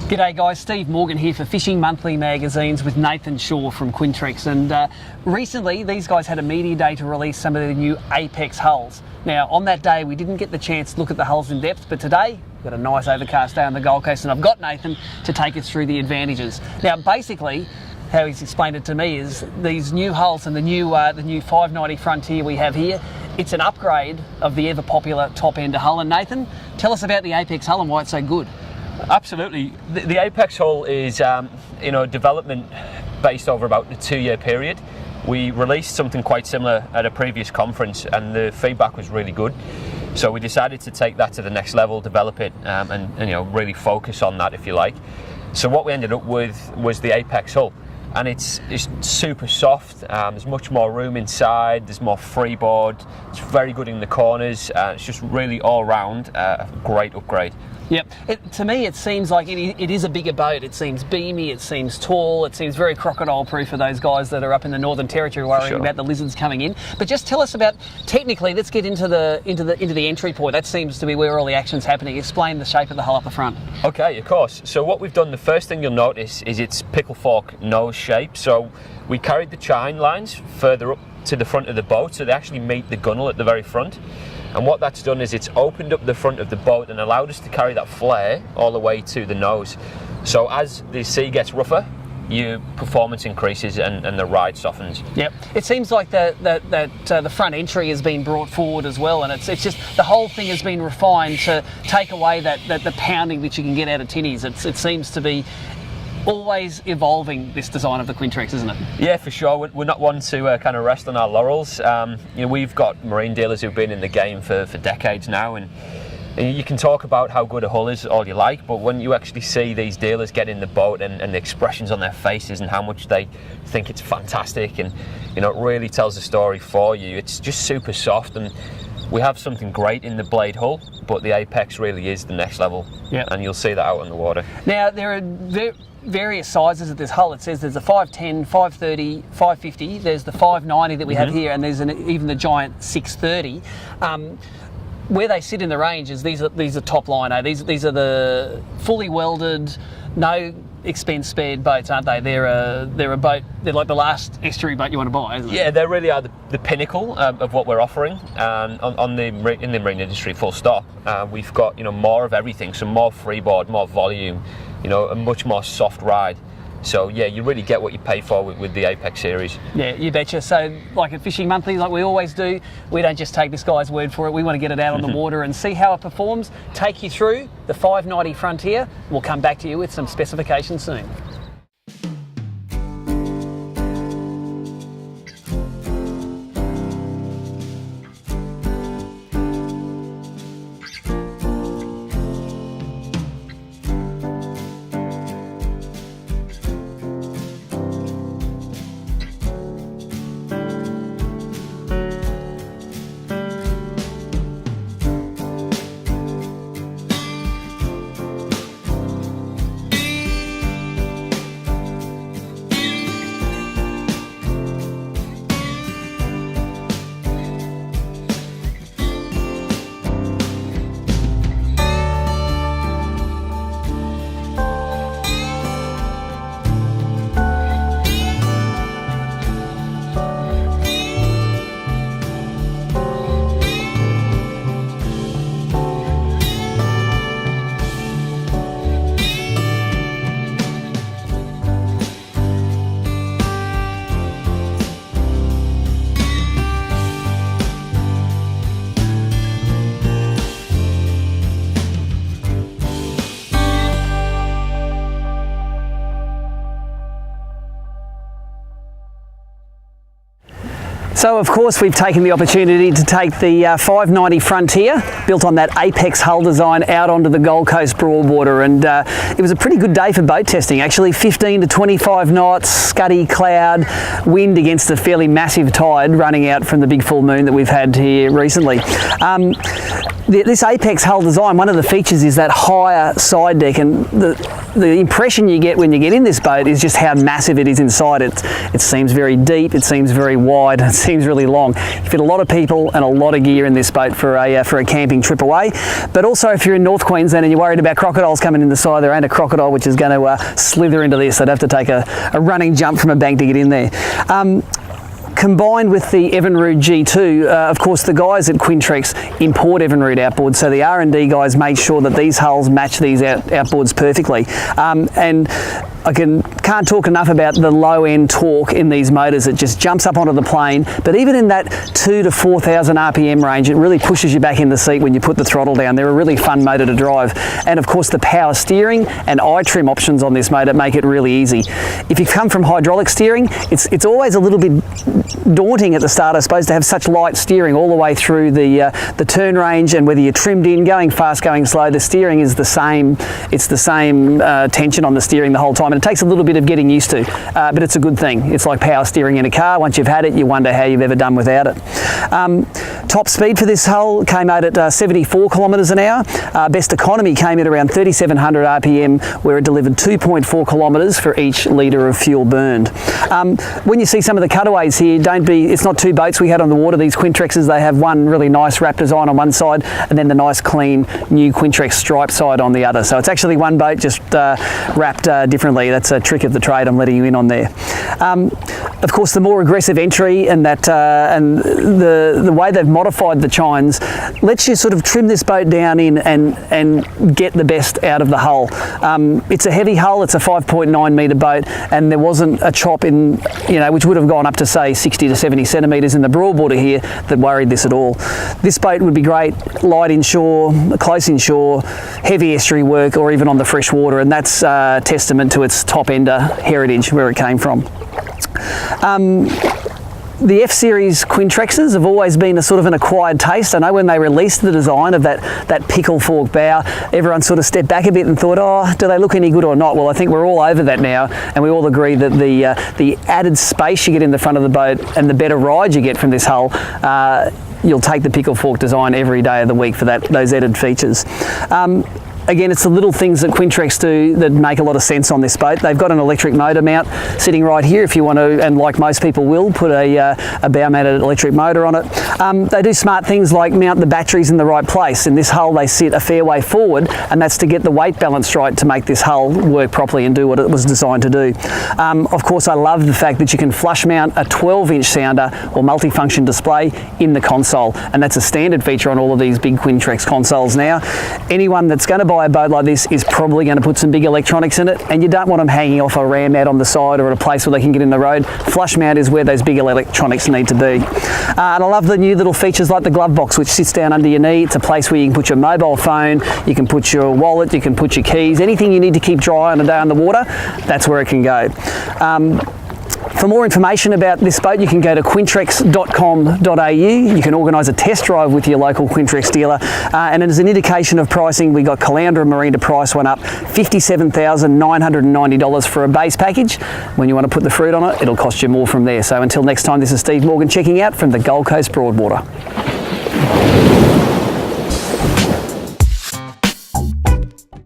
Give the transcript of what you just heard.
G'day guys, Steve Morgan here for Fishing Monthly Magazines with Nathan Shaw from Quintrex, and recently these guys had a media day to release some of their new Apex hulls. Now on that day we didn't get the chance to look at the hulls in depth, but today we've got a nice overcast day on the Gold Coast and I've got Nathan to take us through the advantages. Now basically how he's explained it to me is these new hulls and the new 590 Frontier we have here, it's an upgrade of the ever popular top end hull. And Nathan, tell us about the Apex hull and why it's so good. Absolutely. The Apex hull is development based over about a 2-year period. We released something quite similar at a previous conference and the feedback was really good. So we decided to take that to the next level, develop it and really focus on that, if you like. So what we ended up with was the Apex hull. And it's super soft, there's much more room inside, there's more freeboard, it's very good in the corners, it's just really all round a great upgrade. Yep, to me it seems like it is a bigger boat. It seems beamy, it seems tall, it seems very crocodile proof for those guys that are up in the Northern Territory worrying about the lizards coming in. But just tell us about, technically, let's get into the entry point. That seems to be where all the action's happening. Explain the shape of the hull up the front. Okay, of course. So what we've done, the first thing you'll notice is its pickle fork nose shape. So we carried the chine lines further up to the front of the boat, so they actually meet the gunnel at the very front. And what that's done is it's opened up the front of the boat and allowed us to carry that flare all the way to the nose. So as the sea gets rougher, your performance increases and the ride softens. Yep. It seems like the front entry has been brought forward as well, and it's just the whole thing has been refined to take away the pounding that you can get out of tinnies. It seems to be always evolving, this design of the Quintrex, isn't it? Yeah, for sure. We're not one to kind of rest on our laurels. We've got marine dealers who've been in the game for decades now, and you can talk about how good a hull is all you like, but when you actually see these dealers get in the boat and the expressions on their faces and how much they think it's fantastic, and it really tells a story for you. It's just super soft, and we have something great in the blade hull, but the Apex really is the next level. Yep. And you'll see that out on the water. Now there are various sizes of this hull. It says there's a 510, 530, 550, there's the 590 that we have here, and there's even the giant 630. Where they sit in the range is these are top line. These are the fully welded, no expense spared boats, aren't they? They're a boat. They're like the last estuary boat you want to buy, isn't it? Yeah, they really are the pinnacle of what we're offering in the marine industry. Full stop. We've got more of everything, so more freeboard, more volume, a much more soft ride. So yeah, you really get what you pay for with the Apex series. Yeah, you betcha. So like at Fishing Monthly, like we always do, we don't just take this guy's word for it. We want to get it out on the water and see how it performs, take you through the 590 Frontier. We'll come back to you with some specifications soon. So of course we've taken the opportunity to take the 590 Frontier, built on that Apex hull design, out onto the Gold Coast Broadwater, and it was a pretty good day for boat testing actually. 15 to 25 knots, scuddy cloud, wind against a fairly massive tide running out from the big full moon that we've had here recently. This Apex hull design, one of the features is that higher side deck, and the impression you get when you get in this boat is just how massive it is inside. It seems very deep, it seems very wide, it seems really long. You fit a lot of people and a lot of gear in this boat for a camping trip away. But also if you're in North Queensland and you're worried about crocodiles coming in the side, there ain't a crocodile which is going to slither into this. They'd have to take a running jump from a bank to get in there. Combined with the Evinrude G2, of course the guys at Quintrex import Evinrude outboards, so the R&D guys made sure that these hulls match these outboards perfectly. And I can't talk enough about the low end torque in these motors. It just jumps up onto the plane, but even in that 2,000 to 4,000 RPM range, it really pushes you back in the seat when you put the throttle down. They're a really fun motor to drive. And of course the power steering and iTrim options on this motor make it really easy. If you come from hydraulic steering, it's always a little bit daunting at the start, I suppose, to have such light steering all the way through the turn range, and whether you're trimmed in, going fast, going slow, the steering is the same. It's the same tension on the steering the whole time, and it takes a little bit of getting used to, but it's a good thing. It's like power steering in a car. Once you've had it, you wonder how you've ever done without it. Top speed for this hull came out at 74 kilometres an hour. Best economy came in around 3,700 RPM, where it delivered 2.4 kilometres for each litre of fuel burned. When you see some of the cutaways here, it's not two boats we had on the water, these Quintrexes. They have one really nice wrap design on one side and then the nice clean new Quintrex stripe side on the other. So it's actually one boat just wrapped differently. That's a trick of the trade, I'm letting you in on there. Of course, the more aggressive entry and the way they've modified the chines lets you sort of trim this boat down in and get the best out of the hull. It's a heavy hull, it's a 5.9 metre boat, and there wasn't a chop in, which would have gone up to say 60 to 70 centimetres in the broadwater here that worried this at all. This boat would be great light inshore, close inshore, heavy estuary work, or even on the fresh water, and that's testament to its top-ender heritage, where it came from. The F-Series Quintrexes have always been a sort of an acquired taste. I know when they released the design of that pickle fork bow, everyone sort of stepped back a bit and thought, oh, do they look any good or not? Well, I think we're all over that now, and we all agree that the added space you get in the front of the boat and the better ride you get from this hull, you'll take the pickle fork design every day of the week for those added features. Again, it's the little things that Quintrex do that make a lot of sense on this boat. They've got an electric motor mount sitting right here if you want to, and like most people will, put a bow-mounted electric motor on it. They do smart things like mount the batteries in the right place. In this hull, they sit a fair way forward, and that's to get the weight balance right to make this hull work properly and do what it was designed to do. Of course, I love the fact that you can flush mount a 12-inch sounder or multifunction display in the console, and that's a standard feature on all of these big Quintrex consoles now. Anyone that's going to buy a boat like this is probably going to put some big electronics in it, and you don't want them hanging off a ram mat on the side or at a place where they can get in the road. Flush mount is where those big electronics need to be. And I love the new little features like the glove box, which sits down under your knee. It's a place where you can put your mobile phone, you can put your wallet, you can put your keys, anything you need to keep dry on a day on the water, that's where it can go. For more information about this boat, you can go to quintrex.com.au. You can organise a test drive with your local Quintrex dealer. And as an indication of pricing, we got Caloundra Marine to price one up, $57,990 for a base package. When you want to put the fruit on it, it'll cost you more from there. So until next time, this is Steve Morgan checking out from the Gold Coast Broadwater.